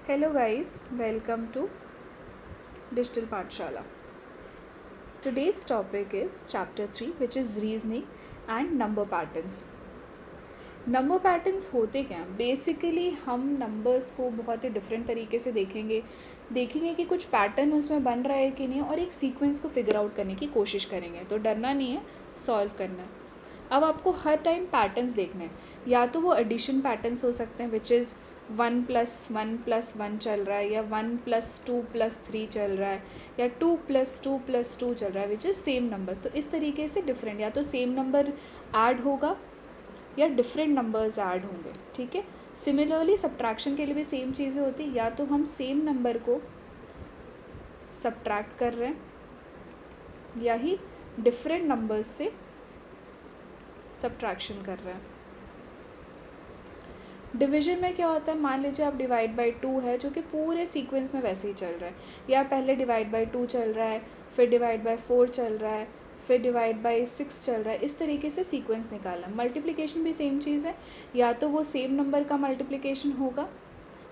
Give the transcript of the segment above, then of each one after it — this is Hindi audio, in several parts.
Hello guys, welcome to Digital Pathshala. Today's topic is chapter 3 which is reasoning and number patterns. Number patterns होते क्या हैं? बेसिकली हम नंबर्स को बहुत ही डिफरेंट तरीके से देखेंगे कि कुछ पैटर्न उसमें बन रहा है कि नहीं, और एक सीक्वेंस को फिगर आउट करने की कोशिश करेंगे. तो डरना नहीं है, सॉल्व करना है. अब आपको हर टाइम पैटर्न्स देखने हैं. या तो वो एडिशन पैटर्न्स हो सकते हैं विच इज़ 1+1+1 चल रहा है, या 1+2+3 चल रहा है, या 2+2+2 चल रहा है विच इज़ सेम नंबर्स. तो इस तरीके से डिफरेंट, या तो सेम नंबर ऐड होगा या डिफरेंट नंबर्स ऐड होंगे. ठीक है. सिमिलरली सब्ट्रैक्शन के लिए भी सेम चीज़ें होती हैं. या तो हम सेम नंबर को सब्ट्रैक्ट कर रहे हैं या ही डिफरेंट नंबर्स से सब्ट्रैक्शन कर रहे हैं. डिवीजन में क्या होता है, मान लीजिए आप डिवाइड बाई 2 है जो कि पूरे सीक्वेंस में वैसे ही चल रहा है, या पहले डिवाइड बाई 2 चल रहा है, फिर डिवाइड बाई 4 चल रहा है, फिर डिवाइड बाई 6 चल रहा है. इस तरीके से सीक्वेंस निकालना. मल्टीप्लिकेशन भी सेम चीज़ है. या तो वो सेम नंबर का मल्टीप्लिकेशन होगा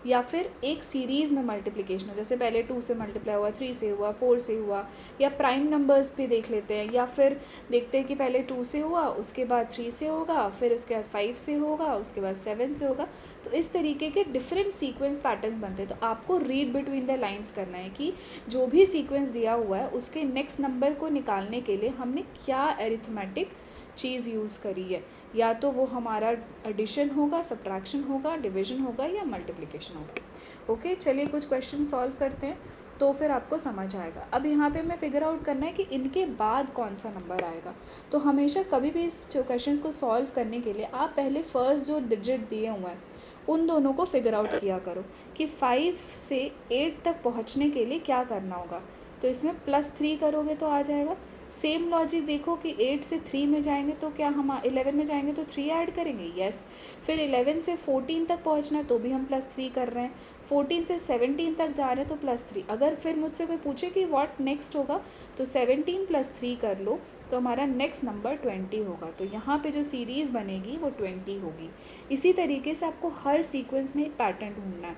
या फिर एक सीरीज़ में मल्टीप्लिकेशन हो. जैसे पहले 2 से मल्टीप्लाई हुआ, 3 से हुआ, 4 से हुआ, या प्राइम नंबर्स पे देख लेते हैं. या फिर देखते हैं कि पहले 2 से हुआ, उसके बाद 3 से होगा, फिर उसके बाद 5 से होगा, उसके बाद 7 से होगा. तो इस तरीके के डिफरेंट सीक्वेंस पैटर्न्स बनते हैं. तो आपको रीड बिटवीन द लाइन्स करना है कि जो भी सीक्वेंस दिया हुआ है उसके नेक्स्ट नंबर को निकालने के लिए हमने क्या अरिथमेटिक चीज़ यूज़ करी है. या तो वो हमारा एडिशन होगा, सब्ट्रैक्शन होगा, डिवीजन होगा, या मल्टीप्लिकेशन होगा. ओके, चलिए कुछ क्वेश्चन सॉल्व करते हैं तो फिर आपको समझ आएगा. अब यहाँ पे मैं फिगर आउट करना है कि इनके बाद कौन सा नंबर आएगा. तो हमेशा कभी भी इस क्वेश्चन को सॉल्व करने के लिए आप पहले फर्स्ट जो डिजिट दिए हुए हैं उन दोनों को फिगर आउट किया करो कि 5 से 8 तक पहुँचने के लिए क्या करना होगा. तो इसमें +3 करोगे तो आ जाएगा. सेम लॉजिक देखो कि 8 से 3 में जाएंगे तो क्या हम 11 में जाएंगे तो 3 ऐड करेंगे. यस. फिर 11 से 14 तक पहुंचना है तो भी हम +3 कर रहे हैं. 14 से 17 तक जा रहे हैं तो +3. अगर फिर मुझसे कोई पूछे कि व्हाट नेक्स्ट होगा तो 17 + 3 कर लो तो हमारा नेक्स्ट नंबर 20 होगा. तो यहाँ पे जो सीरीज़ बनेगी वो 20 होगी. इसी तरीके से आपको हर सीक्वेंस में एक पैटर्न ढूंढना है.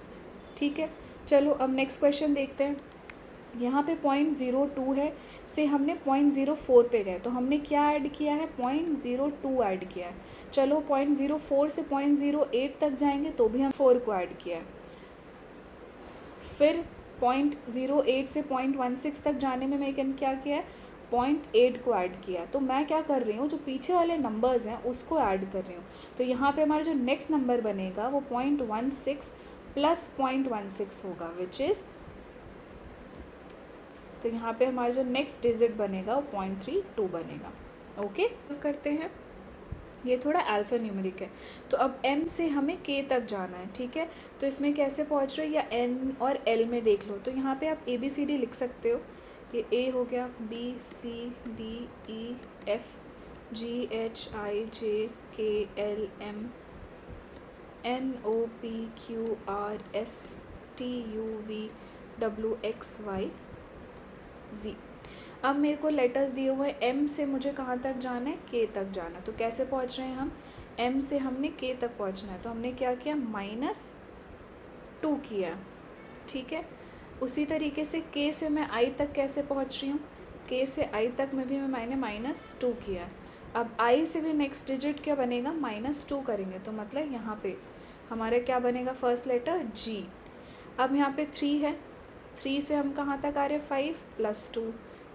ठीक है. चलो अब नेक्स्ट क्वेश्चन देखते हैं. यहाँ पे 0.02 है से हमने 0.04 पे गए तो हमने क्या ऐड किया है, 0.02 ऐड किया है. चलो 0.04 से 0.08 तक जाएंगे तो भी हम 4 को ऐड किया है. फिर 0.08 से 0.16 तक जाने में मैंने क्या किया है, 0.8 को ऐड किया. तो मैं क्या कर रही हूँ, जो पीछे वाले नंबर्स हैं उसको ऐड कर रही हूँ. तो यहाँ पे हमारा जो नेक्स्ट नंबर बनेगा वो 0.16 + 0.16 होगा विच इज़. तो यहाँ पे हमारा जो नेक्स्ट डिजिट बनेगा वो 0.32 बनेगा. ओके, करते हैं. ये थोड़ा अल्फा न्यूमेरिक है. तो अब m से हमें k तक जाना है. ठीक है. तो इसमें कैसे पहुँच रहे हो, या n और l में देख लो. तो यहाँ पे आप ABCD लिख सकते हो. ये A हो गया, B C D E F G H I J K L M N O P Q R S T U V W X Y Z. अब मेरे को लेटर्स दिए हुए हैं. M से मुझे कहाँ तक जाना है, K तक जाना है. तो कैसे पहुँच रहे हैं हम, M से हमने K तक पहुँचना है तो हमने क्या किया, -2 किया. ठीक है. उसी तरीके से K से मैं I तक कैसे पहुँच रही हूँ, K से I तक में भी मैंने -2 किया. अब I से भी नेक्स्ट डिजिट क्या बनेगा, -2 करेंगे तो मतलब यहाँ पे हमारा क्या बनेगा, फर्स्ट लेटर G. अब यहाँ पे 3 है. 3 से हम कहाँ तक आ रहे हैं, 5 + 2.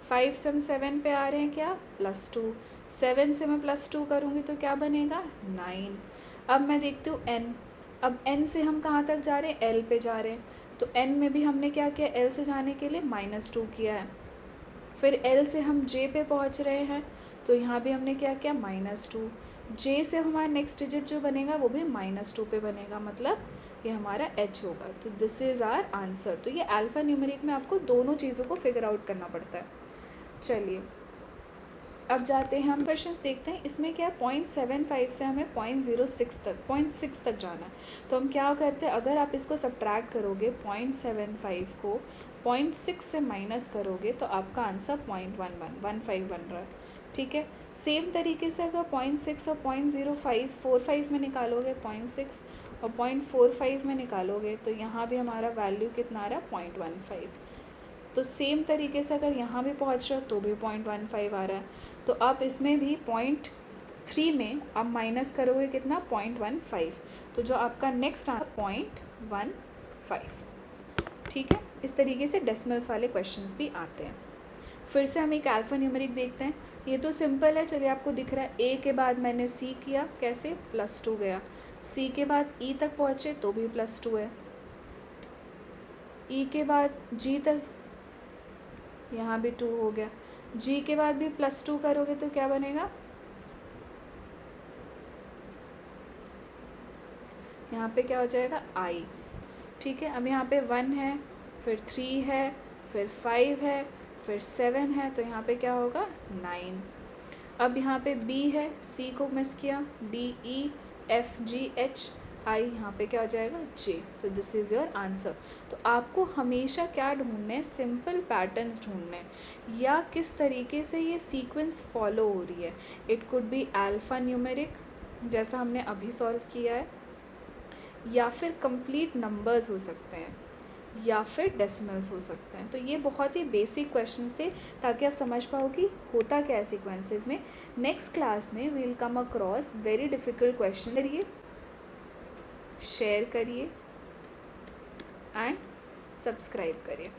5 से हम 7 पे आ रहे हैं, क्या, +2. 7 से मैं +2 करूँगी तो क्या बनेगा, 9. अब मैं देखती हूँ n. अब n से हम कहाँ तक जा रहे हैं, l पे जा रहे हैं. तो n में भी हमने क्या किया, l से जाने के लिए -2 किया है. फिर l से हम j पे पहुँच रहे हैं तो यहाँ भी हमने क्या किया, -2. j से हमारा नेक्स्ट डिजिट जो बनेगा वो भी -2 पे बनेगा, मतलब ये हमारा h होगा. तो दिस इज़ आवर आंसर. तो ये अल्फ़ा न्यूमेरिक में आपको दोनों चीज़ों को फिगर आउट करना पड़ता है. चलिए अब जाते हैं हम क्वेश्चंस देखते हैं. इसमें क्या है, 0.75 से हमें 0.6 तक जाना है. तो हम क्या करते हैं, अगर आप इसको सब्ट्रैक्ट करोगे 0.75 को 0.6 से माइनस करोगे तो आपका आंसर 0.15 बन रहा है. ठीक है. सेम तरीके से अगर 0.6 और 0.0545 में निकालोगे 0.6 और 0.45 में निकालोगे तो यहाँ भी हमारा वैल्यू कितना आ रहा है 0.15। तो सेम तरीके से अगर यहाँ भी पहुँच रहा हो तो भी 0.15 आ रहा है। तो आप इसमें भी 0.3 में आप माइनस करोगे कितना 0.15, तो जो आपका नेक्स्ट आ 0.15। ठीक है, इस तरीके से डेसिमल्स वाले क्वेश्चंस भी आते हैं। फिर से हम एक अल्फ़ा न्यूमेरिक देखते हैं। ये तो सिंपल है, चलिए आपको दिख रहा है ए के बाद मैंने सी किया, कैसे +2 गया, सी के बाद ई तक पहुँचे तो भी +2 है, ई के बाद जी तक यहाँ भी 2 हो गया, जी के बाद भी +2 करोगे तो क्या बनेगा, यहाँ पे क्या हो जाएगा आई। ठीक है, अब यहाँ पे 1 है, फिर 3 है, फिर 5 है, फिर 7 है, तो यहाँ पे क्या होगा 9। अब यहाँ पे B है, C को मिस किया, D E F G H I, यहाँ पे क्या हो जाएगा J। तो दिस इज़ योर आंसर। तो आपको हमेशा क्या ढूंढना है, सिंपल पैटर्न्स ढूंढने हैं या किस तरीके से ये सीक्वेंस फॉलो हो रही है। It could be alpha numeric जैसा हमने अभी सॉल्व किया है, या फिर कंप्लीट नंबर्स हो सकते हैं, या फिर डेसिमल्स हो सकते हैं। तो ये बहुत ही बेसिक क्वेश्चंस थे ताकि आप समझ पाओ कि होता क्या है सीक्वेंसेस में। नेक्स्ट क्लास में we will come across very difficult question. करिए, शेयर करिए एंड सब्सक्राइब करिए।